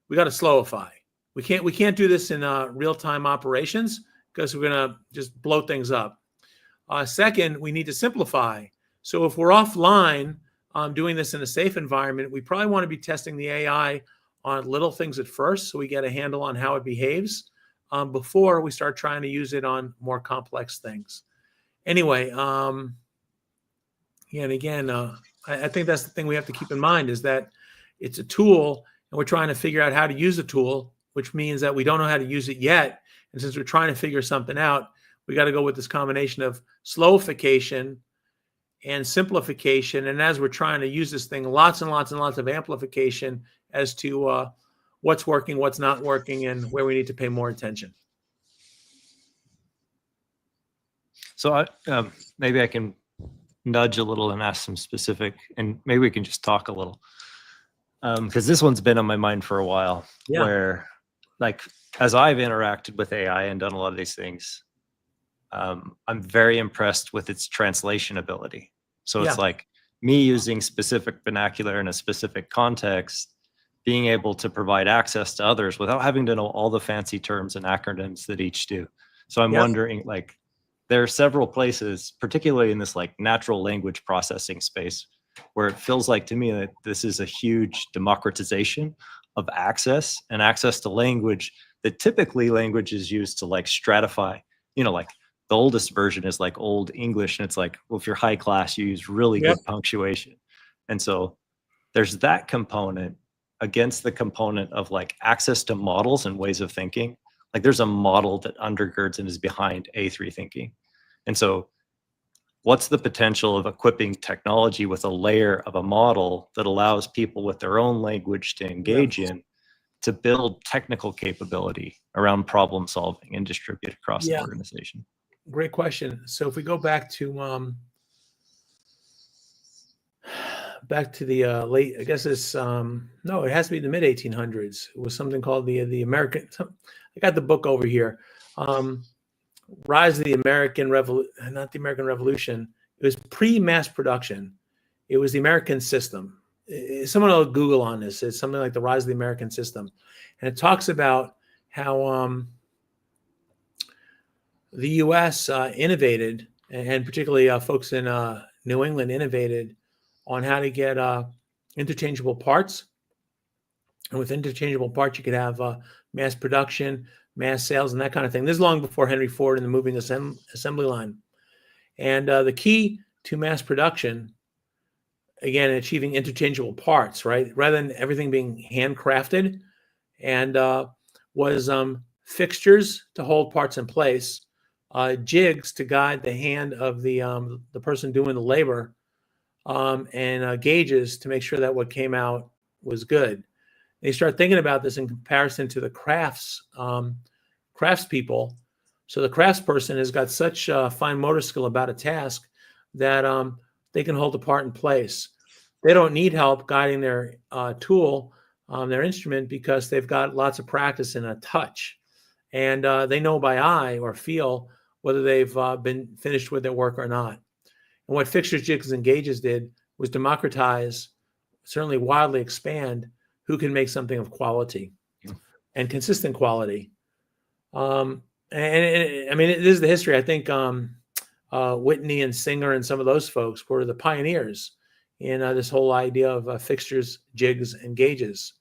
we got to slowify. We can't do this in real-time operations because we're going to just blow things up. Second, we need to simplify. So if we're offline doing this in a safe environment, we probably want to be testing the AI on little things at first so we get a handle on how it behaves before we start trying to use it on more complex things. Anyway, and again, I think that's the thing we have to keep in mind is that it's a tool and we're trying to figure out how to use the tool, which means that we don't know how to use it yet. And since we're trying to figure something out, we got to go with this combination of slowification and simplification. And as we're trying to use this thing, lots and lots and lots of amplification as to what's working, what's not working, and where we need to pay more attention. So maybe I can nudge a little and ask some specific, and maybe we can just talk a little. Because this one's been on my mind for a while, where like, as I've interacted with AI and done a lot of these things, I'm very impressed with its translation ability. So it's like me using specific vernacular in a specific context, being able to provide access to others without having to know all the fancy terms and acronyms that each do. So I'm wondering, like, there are several places, particularly in this like natural language processing space, where it feels like to me that this is a huge democratization of access and access to language that typically language is used to like stratify, like the oldest version is like Old English. And it's like, well, if you're high class, you use really good punctuation. And so there's that component against the component of like access to models and ways of thinking. Like there's a model that undergirds and is behind A3 thinking. And so what's the potential of equipping technology with a layer of a model that allows people with their own language to engage in to build technical capability around problem solving and distribute across the organization? Great question. So if we go back to the late, I guess it's no, it has to be the mid 1800s. It was something called the American. I got the book over here. Rise of the American Revolution, not the American Revolution. It was pre-mass production. It was the American system. Someone will Google on this. It's something like the Rise of the American System, and it talks about how the U.S. Innovated, and particularly folks in New England innovated on how to get interchangeable parts. And with interchangeable parts, you could have mass production, mass sales, and that kind of thing. This is long before Henry Ford and the moving assembly line. And the key to mass production, again, achieving interchangeable parts, right? Rather than everything being handcrafted, and was fixtures to hold parts in place, jigs to guide the hand of the person doing the labor, and gauges to make sure that what came out was good. And you start thinking about this in comparison to the craftspeople. So the craftsperson has got such fine motor skill about a task that they can hold the part in place. They don't need help guiding their tool, their instrument, because they've got lots of practice in a touch. And they know by eye or feel whether they've been finished with their work or not. And what fixtures, jigs, and gauges did was democratize, certainly wildly expand, who can make something of quality and consistent quality. And I mean, this is the history. I think Whitney and Singer and some of those folks were the pioneers in this whole idea of fixtures, jigs, and gauges.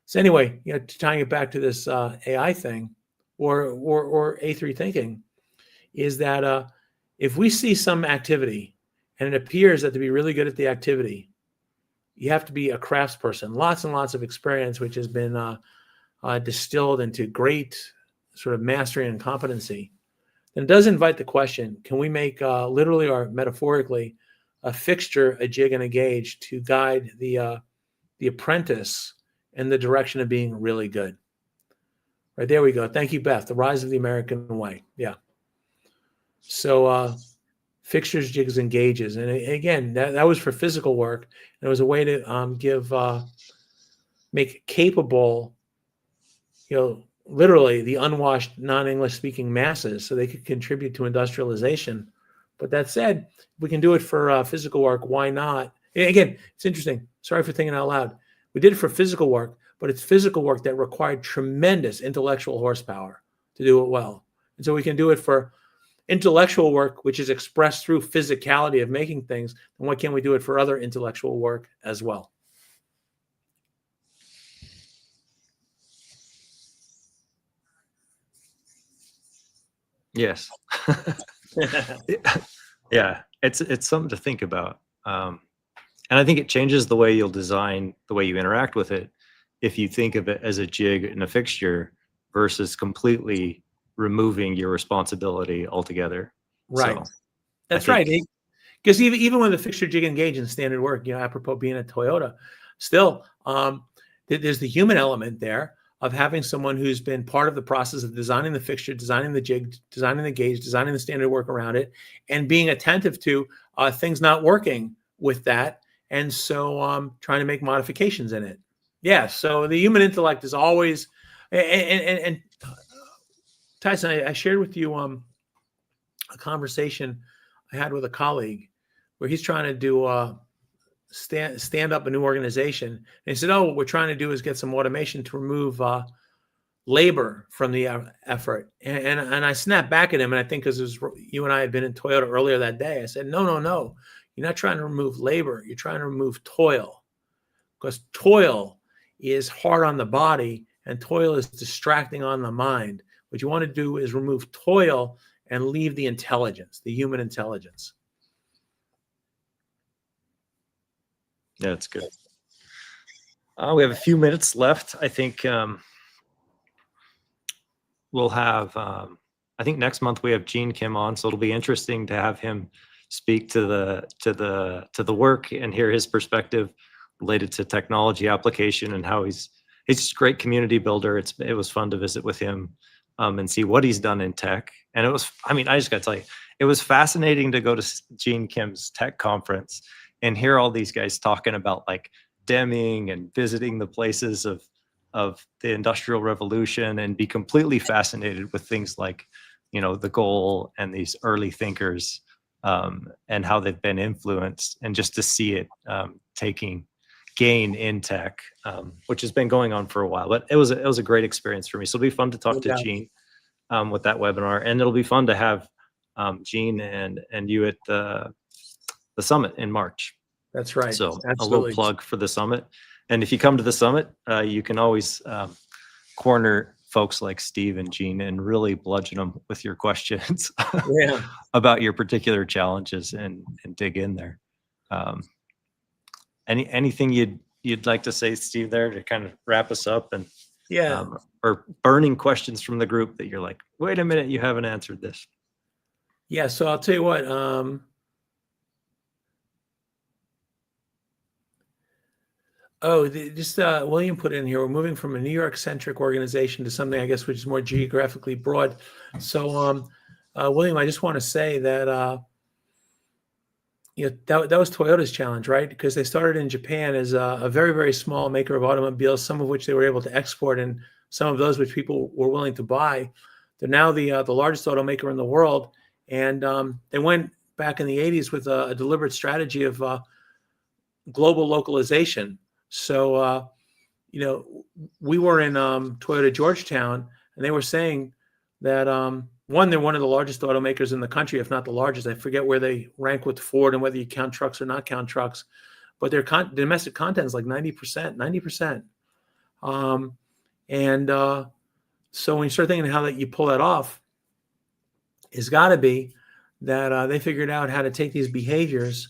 So anyway, tying it back to this AI thing or A3 thinking, is that if we see some activity and it appears that to be really good at the activity, you have to be a craftsperson, lots and lots of experience, which has been distilled into great sort of mastery and competency. Then it does invite the question, can we make literally or metaphorically a fixture, a jig, and a gauge to guide the apprentice in the direction of being really good? Right, there we go. Thank you, Beth. The rise of the American way. Yeah. So fixtures, jigs, and gauges. And again, that was for physical work. And it was a way to make capable, literally the unwashed, non-English speaking masses so they could contribute to industrialization. But that said, if we can do it for physical work, why not? And again, it's interesting. Sorry for thinking out loud. We did it for physical work, but it's physical work that required tremendous intellectual horsepower to do it well. And so we can do it for intellectual work, which is expressed through physicality of making things. And why can't we do it for other intellectual work as well? Yes. Yeah, it's something to think about. And I think it changes the way you'll design, the way you interact with it, if you think of it as a jig and a fixture versus completely removing your responsibility altogether. Right. So, that's right. Because even with the fixture, jig, and gauge in standard work, apropos being a Toyota, still there's the human element there of having someone who's been part of the process of designing the fixture, designing the jig, designing the gauge, designing the standard work around it, and being attentive to things not working with that. And so trying to make modifications in it. Yeah, so the human intellect is always, and Tyson, I shared with you a conversation I had with a colleague where he's trying to do stand up a new organization. And he said, what we're trying to do is get some automation to remove labor from the effort. And I snapped back at him, and I think because you and I had been in Toyota earlier that day, I said, no. You're not trying to remove labor. You're trying to remove toil, because toil is hard on the body and toil is distracting on the mind. What you want to do is remove toil and leave the intelligence, the human intelligence. yeah, it's good. We have a few minutes left. I think we'll have, I think next month we have Gene Kim on, so it'll be interesting to have him speak to the work and hear his perspective related to technology application and how he's just a great community builder. It was fun to visit with him and see what he's done in tech. And it was, I just got to tell you, it was fascinating to go to Gene Kim's tech conference and hear all these guys talking about like Deming and visiting the places of the Industrial Revolution and be completely fascinated with things like, the goal and these early thinkers and how they've been influenced, and just to see it taking gain in tech, which has been going on for a while. But it was a great experience for me. So it'll be fun to talk to Gene with that webinar, and it'll be fun to have Gene and you at the summit in March. That's right. So Absolutely. A little plug for the summit. And if you come to the summit, you can always corner folks like Steve and Gene and really bludgeon them with your questions about your particular challenges and dig in there. Anything you'd like to say, Steve, there to kind of wrap us up, and or burning questions from the group that you're like, wait a minute, you haven't answered this. Yeah, so I'll tell you what. William put in here, we're moving from a New York-centric organization to something, I guess, which is more geographically broad. So, William, I just want to say that that was Toyota's challenge, right? Because they started in Japan as a very, very small maker of automobiles, some of which they were able to export, and some of those which people were willing to buy. They're now the largest automaker in the world, and they went back in the 80s with a deliberate strategy of global localization. So, we were in Toyota Georgetown, and they were saying that, one, they're one of the largest automakers in the country, if not the largest. I forget where they rank with Ford and whether you count trucks or not count trucks. but their domestic content is like 90%. So when you start thinking how that you pull that off, it's got to be that they figured out how to take these behaviors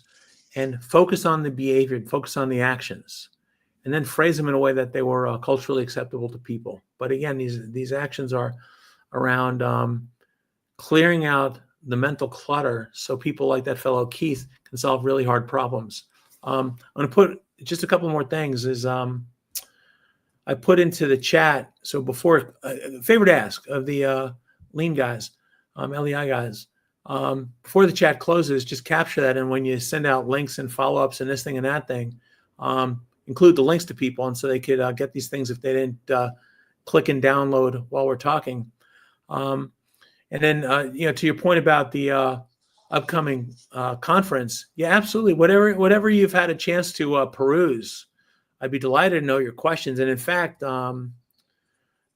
and focus on the behavior, focus on the actions, and then phrase them in a way that they were culturally acceptable to people. But again, these actions are around clearing out the mental clutter so people like that fellow Keith can solve really hard problems. I'm going to put just a couple more things. I put into the chat, so before, favorite ask of the lean guys, LEI guys, before the chat closes, just capture that, and when you send out links and follow-ups and this thing and that thing, include the links to people, and so they could get these things if they didn't click and download while we're talking. And then, to your point about the upcoming conference, yeah, absolutely. Whatever you've had a chance to peruse, I'd be delighted to know your questions. And in fact, not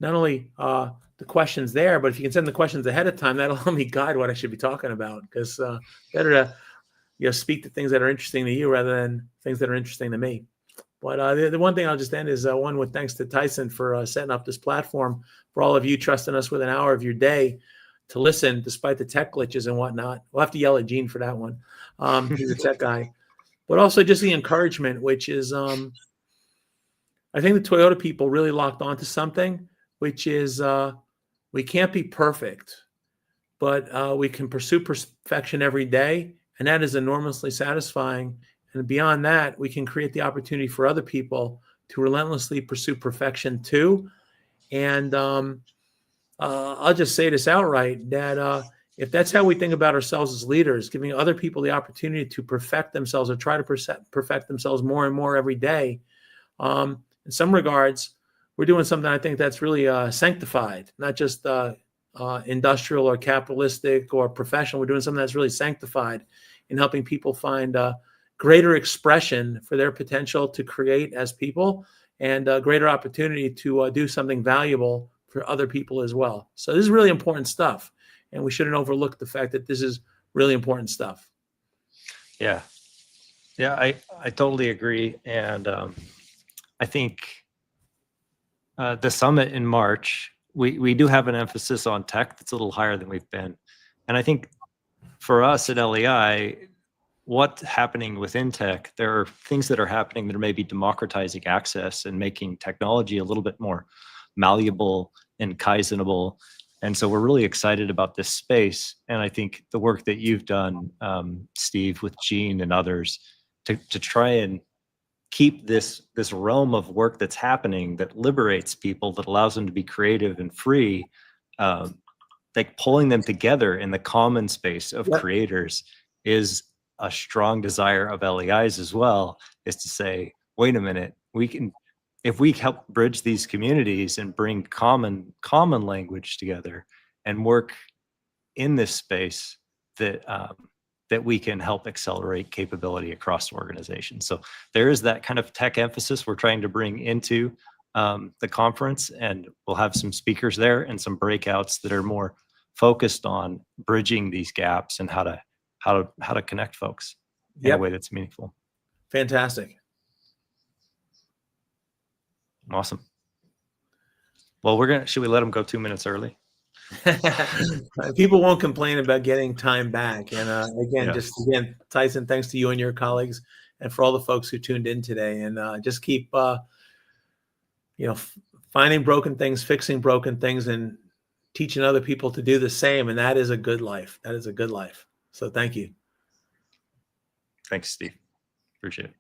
only the questions there, but if you can send the questions ahead of time, that'll help me guide what I should be talking about. Because better to speak to things that are interesting to you rather than things that are interesting to me. But the one thing I'll just end is one with thanks to Tyson for setting up this platform, for all of you trusting us with an hour of your day to listen despite the tech glitches and whatnot. We'll have to yell at Gene for that one. He's a tech guy. But also just the encouragement, which is I think the Toyota people really locked onto something, which is we can't be perfect, but we can pursue perfection every day, and that is enormously satisfying. And beyond that, we can create the opportunity for other people to relentlessly pursue perfection too. And I'll just say this outright, that if that's how we think about ourselves as leaders, giving other people the opportunity to perfect themselves or try to perfect themselves more and more every day, in some regards, we're doing something I think that's really sanctified, not just industrial or capitalistic or professional. We're doing something that's really sanctified in helping people find greater expression for their potential to create as people, and greater opportunity to do something valuable for other people as well. So this is really important stuff, and we shouldn't overlook the fact that this is really important stuff. Yeah, I totally agree. And I think the summit in March, we do have an emphasis on tech that's a little higher than we've been. And I think for us at LEI, what's happening within tech, there are things that are happening that are maybe democratizing access and making technology a little bit more malleable and Kaizenable. And so we're really excited about this space. And I think the work that you've done, Steve, with Gene and others, to try and keep this realm of work that's happening that liberates people, that allows them to be creative and free, like pulling them together in the common space of creators is a strong desire of LEI's as well, is to say, wait a minute, if we help bridge these communities and bring common language together and work in this space, that we can help accelerate capability across organizations. So there is that kind of tech emphasis we're trying to bring into the conference, and we'll have some speakers there and some breakouts that are more focused on bridging these gaps and how to connect folks in a way that's meaningful. Fantastic. Awesome. Well, should we let them go 2 minutes early? People won't complain about getting time back. And again, Tyson, thanks to you and your colleagues, and for all the folks who tuned in today. And just keep, finding broken things, fixing broken things, and teaching other people to do the same. And that is a good life. That is a good life. So thank you. Thanks, Steve. Appreciate it.